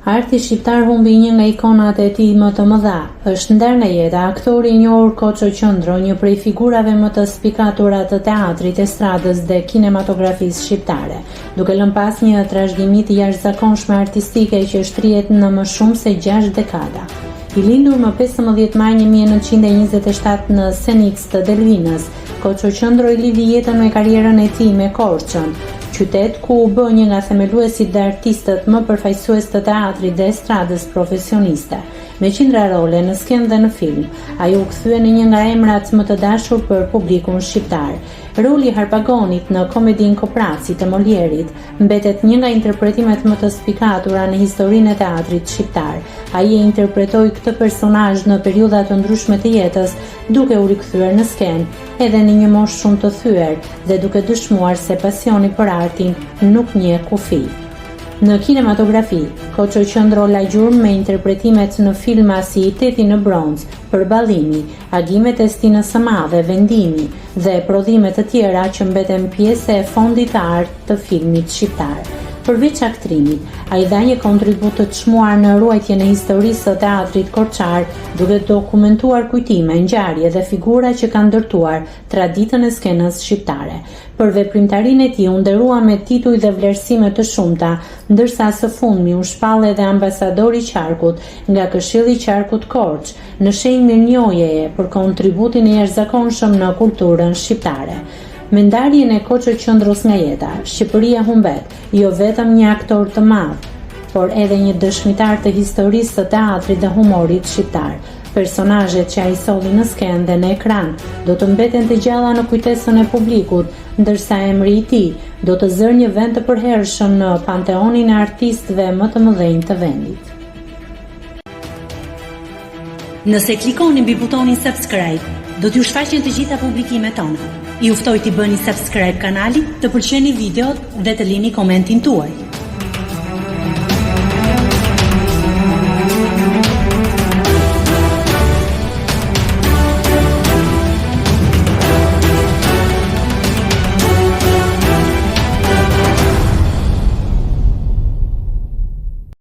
Arti shqiptar humbi një nga ikonat e tij më të mëdha. Është nder nga jeta aktori i njohur Koço Qëndro, një prej figurave më të spikatura të teatrit, estradës dhe kinematografisë shqiptare, duke lënë pas një trashëgimi të jashtëzakonshme artistike që shtrihet në më shumë se 6 dekada. I lindur më 15 maj 1927 në Senic të Delvinës, Koço Qëndro i lidhi jetën me karrierën e tij me Korçën, qytet ku u bë një nga themeluesit dhe artistët më përfaqësues të teatrit dhe estradës profesioniste. Me qindra role në skenë dhe në film, ai u kthye në një nga emrat më të dashur për publikun shqiptar. Roli i Harpagonit në komedin Kopraci të Molierit mbetet një nga interpretimet më të spikatura në historinë e teatrit shqiptar. Ai e interpretoi këtë personazh në periudha të ndryshme të jetës, duke u rikthyer në skenë edhe në një moshë shumë të thyer dhe duke dëshmuar se pasioni për artin nuk njeh kufi. Në kinematografi, Koço Qëndro la gjurmë me interpretimet në filma si I Teti në bronz, Përballimi, Agimet e Stinës së Madhe, Vendimi dhe prodhime të tjera që mbeten pjesë e fondit të artë të filmit shqiptar. Përveç aktrimit, ai dha një kontribut të çmuar në ruajtjen e historisë së teatrit korçar, duke dokumentuar kujtime, ngjarje dhe figura që kanë ndërtuar traditën e skenës shqiptare. Për veprimtarinë e tij u nderua me tituj dhe vlerësime të shumta, ndërsa së fundmi u shpall edhe ambasadori i qarkut nga Këshilli i Qarkut Korç, në shenjë mirënjohjeje për kontributin e jashtëzakonshëm në kulturën shqiptare. Me ndarjen e Koço Qëndros nga jeta, Shqipëria humbet jo vetëm një aktor të madh, por edhe një dëshmitar të historisë së teatrit dhe humorit shqiptar. Personazhet që ai solli në skenë dhe në ekran do të mbeten të gjalla në kujtesën e publikut, ndërsa emri i tij do të zërë një vend të përhershëm në panteonin e artistëve më të mëdhenj të vendit. Nëse klikoni mbi butonin subscribe, do t'ju shfaqen të gjitha publikimet tona. Ju ftoj t'i bëni subscribe kanalit, të pëlqeni videot dhe të lini komentin tuaj.